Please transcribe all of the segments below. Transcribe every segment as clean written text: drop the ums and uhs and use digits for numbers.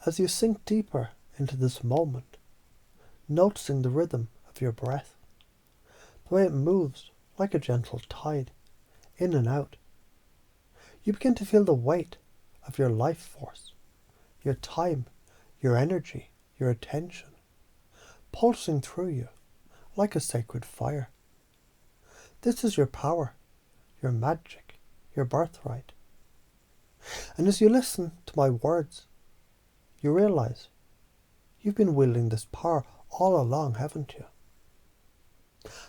As you sink deeper into this moment, noticing the rhythm of your breath, the way it moves like a gentle tide, in and out, you begin to feel the weight of your life force, your time, your energy, your attention, pulsing through you like a sacred fire. This is your power, your magic, your birthright. And as you listen to my words, you realize you've been wielding this power all along, haven't you?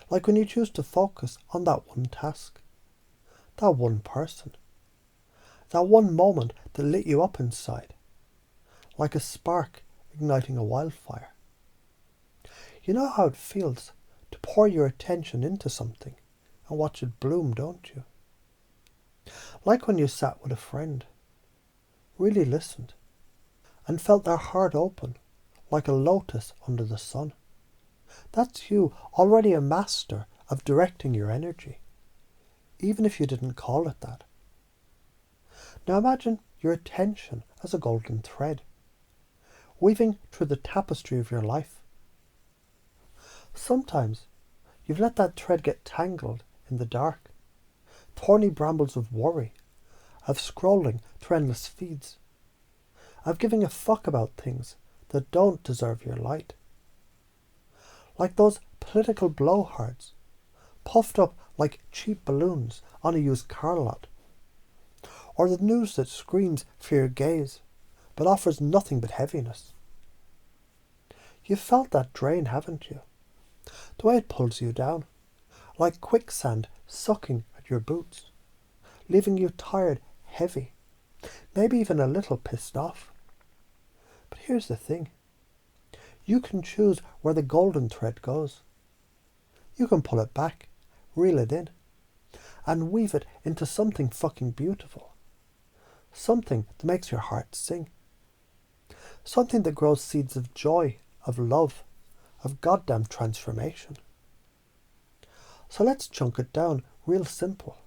Like when you choose to focus on that one task, that one person, that one moment that lit you up inside, like a spark igniting a wildfire. You know how it feels to pour your attention into something and watch it bloom, don't you? Like when you sat with a friend, really listened, and felt their heart open like a lotus under the sun. That's you already a master of directing your energy, even if you didn't call it that. Now imagine your attention as a golden thread, weaving through the tapestry of your life. Sometimes you've let that thread get tangled in the dark, thorny brambles of worry, of scrolling through endless feeds, of giving a fuck about things that don't deserve your light. Like those political blowhards, puffed up like cheap balloons on a used car lot, or the news that screams for your gaze but offers nothing but heaviness. You've felt that drain, haven't you? The way it pulls you down, like quicksand sucking at your boots, leaving you tired, heavy, maybe even a little pissed off. But here's the thing. You can choose where the golden thread goes. You can pull it back, reel it in, and weave it into something fucking beautiful. Something that makes your heart sing. Something that grows seeds of joy, of love, of goddamn transformation. So let's chunk it down real simple.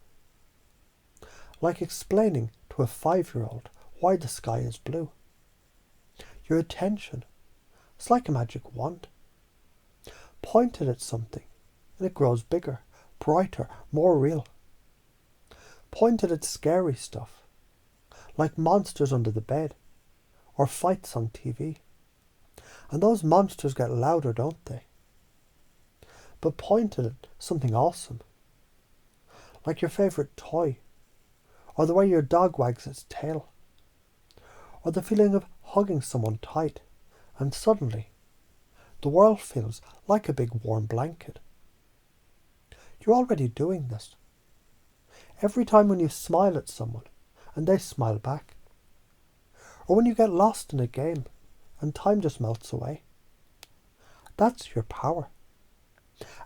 Like explaining to a 5-year-old why the sky is blue. Your attention, it's like a magic wand. Point it at something and it grows bigger, brighter, more real. Point it at scary stuff, like monsters under the bed or fights on TV. And those monsters get louder, don't they? But point it at something awesome, like your favourite toy, or the way your dog wags its tail, or the feeling of hugging someone tight, and suddenly the world feels like a big warm blanket. You're already doing this. Every time when you smile at someone and they smile back, or when you get lost in a game and time just melts away. That's your power.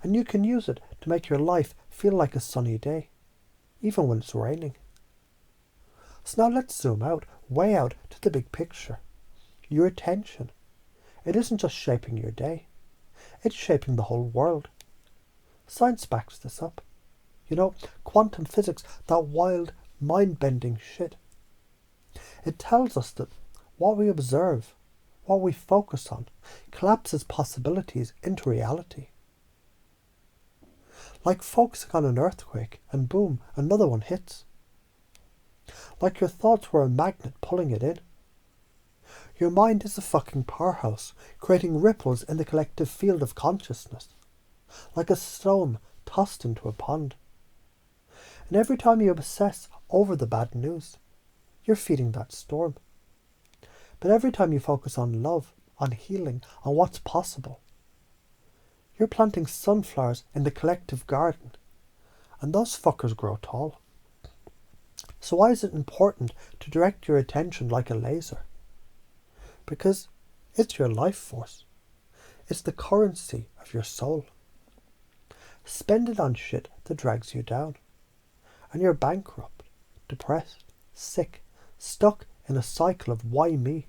And you can use it to make your life feel like a sunny day, even when it's raining. So now let's zoom out, way out to the big picture. Your attention. It isn't just shaping your day. It's shaping the whole world. Science backs this up. You know, quantum physics, that wild, mind-bending shit. It tells us that what we observe, what we focus on, collapses possibilities into reality. Like focusing on an earthquake and boom, another one hits. Like your thoughts were a magnet pulling it in. Your mind is a fucking powerhouse, creating ripples in the collective field of consciousness. Like a stone tossed into a pond. And every time you obsess over the bad news, you're feeding that storm. But every time you focus on love, on healing, on what's possible, you're planting sunflowers in the collective garden, and those fuckers grow tall. So why is it important to direct your attention like a laser? Because it's your life force. It's the currency of your soul. Spend it on shit that drags you down, and you're bankrupt, depressed, sick, stuck in a cycle of why me.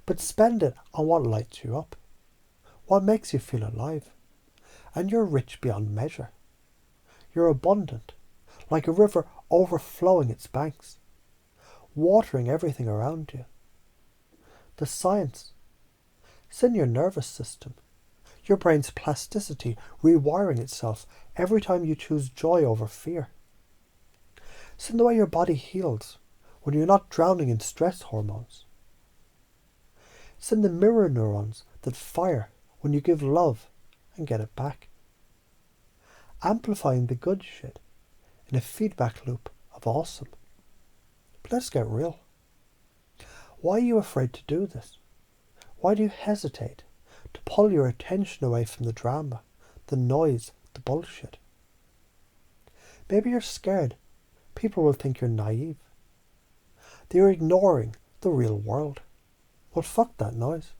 But spend it on what lights you up, what makes you feel alive, and you're rich beyond measure. You're abundant, like a river overflowing its banks, watering everything around you. the science. It's in your nervous system. Your brain's plasticity rewiring itself every time you choose joy over fear. It's in the way your body heals when you're not drowning in stress hormones. It's in the mirror neurons that fire when you give love and get it back. Amplifying the good shit in a feedback loop of awesome. But let's get real. Why are you afraid to do this? Why do you hesitate to pull your attention away from the drama, the noise, the bullshit? Maybe you're scared people will think you're naive. That you're ignoring the real world. Well, fuck that noise.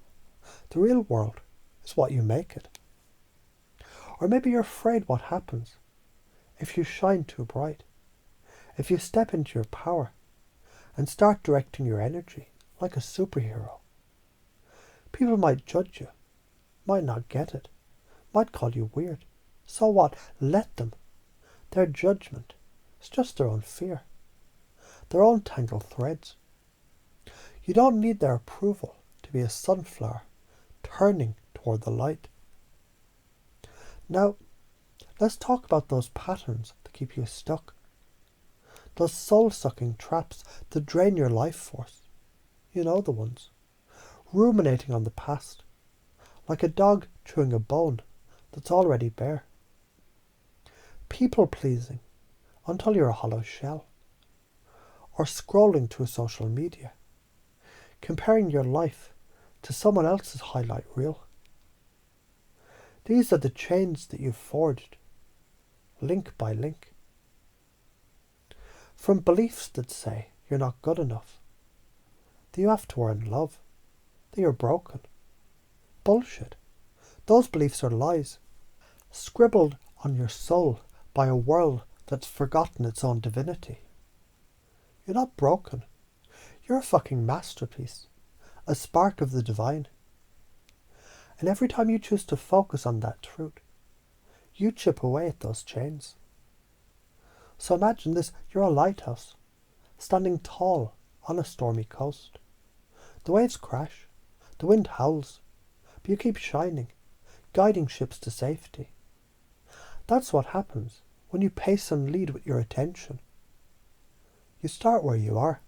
The real world is what you make it. Or maybe you're afraid what happens if you shine too bright, if you step into your power and start directing your energy like a superhero. People might judge you, might not get it, might call you weird. So what? Let them. Their judgment is just their own fear, their own tangled threads. You don't need their approval to be a sunflower turning toward the light. Now, let's talk about those patterns that keep you stuck. Those soul-sucking traps that drain your life force. You know the ones. Ruminating on the past, like a dog chewing a bone that's already bare. People-pleasing until you're a hollow shell. Or scrolling through social media, comparing your life to someone else's highlight reel. These are the chains that you've forged, link by link. From beliefs that say you're not good enough, that you have to earn love, that you're broken. Bullshit. Those beliefs are lies, scribbled on your soul by a world that's forgotten its own divinity. You're not broken. You're a fucking masterpiece, a spark of the divine. And every time you choose to focus on that truth, you chip away at those chains. So imagine this, you're a lighthouse, standing tall on a stormy coast. The waves crash, the wind howls, but you keep shining, guiding ships to safety. That's what happens when you pace and lead with your attention. You start where you are,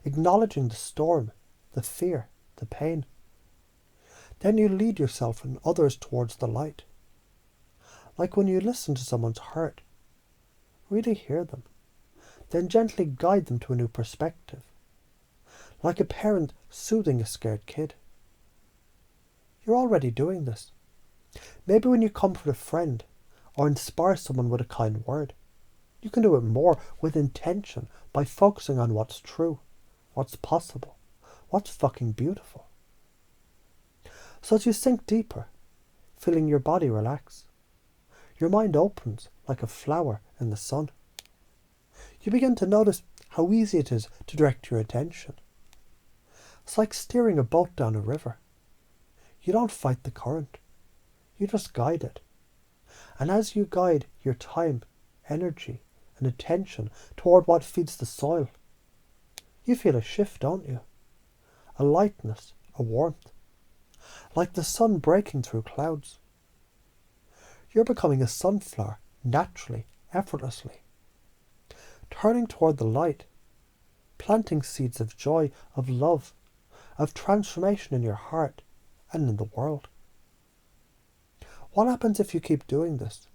acknowledging the storm, the fear, the pain. Then you lead yourself and others towards the light. Like when you listen to someone's hurt, really hear them, then gently guide them to a new perspective. Like a parent soothing a scared kid. You're already doing this. Maybe when you comfort a friend or inspire someone with a kind word, you can do it more with intention by focusing on what's true, what's possible, what's fucking beautiful. So as you sink deeper, feeling your body relax, your mind opens like a flower in the sun. You begin to notice how easy it is to direct your attention. It's like steering a boat down a river. You don't fight the current. You just guide it. And as you guide your time, energy, and attention toward what feeds the soil, you feel a shift, don't you? A lightness, a warmth. Like the sun breaking through clouds. You're becoming a sunflower naturally, effortlessly. Turning toward the light, planting seeds of joy, of love, of transformation in your heart and in the world. What happens if you keep doing this?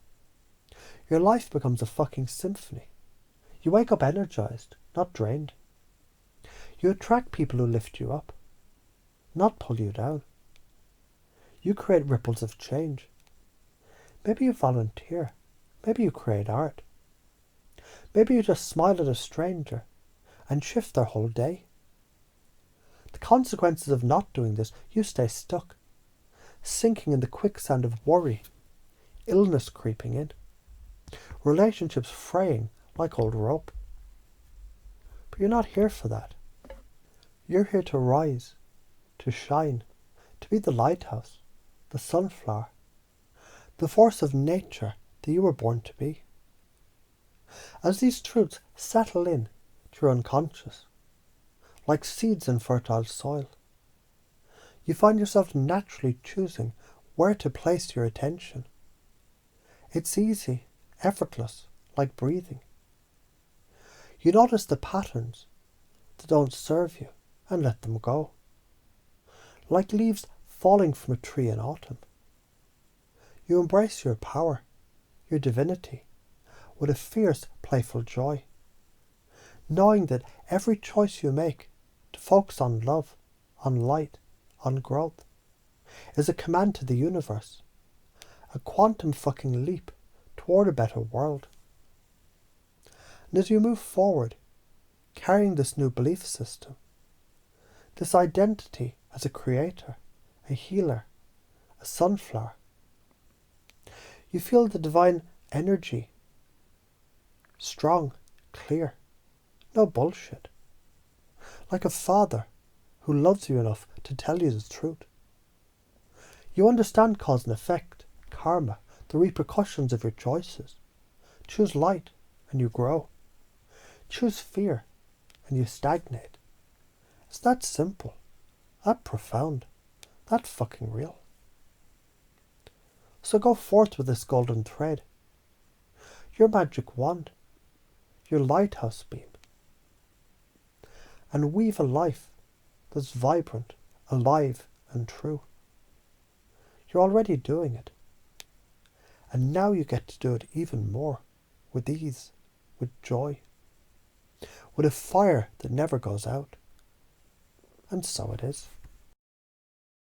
Your life becomes a fucking symphony. You wake up energized, not drained. You attract people who lift you up, not pull you down. You create ripples of change. Maybe you volunteer. Maybe you create art. Maybe you just smile at a stranger and shift their whole day. The consequences of not doing this, you stay stuck, sinking in the quicksand of worry, illness creeping in, relationships fraying like old rope. But you're not here for that. You're here to rise, to shine, to be the lighthouse, the sunflower, the force of nature that you were born to be. As these truths settle in to your unconscious, like seeds in fertile soil, You find yourself naturally choosing where to place your attention. It's easy, effortless, like breathing. You notice the patterns that don't serve you and let them go. Like leaves falling from a tree in autumn. You embrace your power, your divinity, with a fierce, playful joy, knowing that every choice you make to focus on love, on light, on growth, is a command to the universe, a quantum fucking leap toward a better world. And as you move forward, carrying this new belief system, this identity as a creator, a healer, a sunflower, you feel the divine energy, strong, clear, no bullshit. Like a father who loves you enough to tell you the truth. You understand cause and effect, karma, the repercussions of your choices. Choose light and you grow. Choose fear and you stagnate. It's that simple, that profound, that fucking real. So go forth with this golden thread, your magic wand, your lighthouse beam, and weave a life that's vibrant, alive and true. You're already doing it. And now you get to do it even more, with ease, with joy, with a fire that never goes out. And so it is.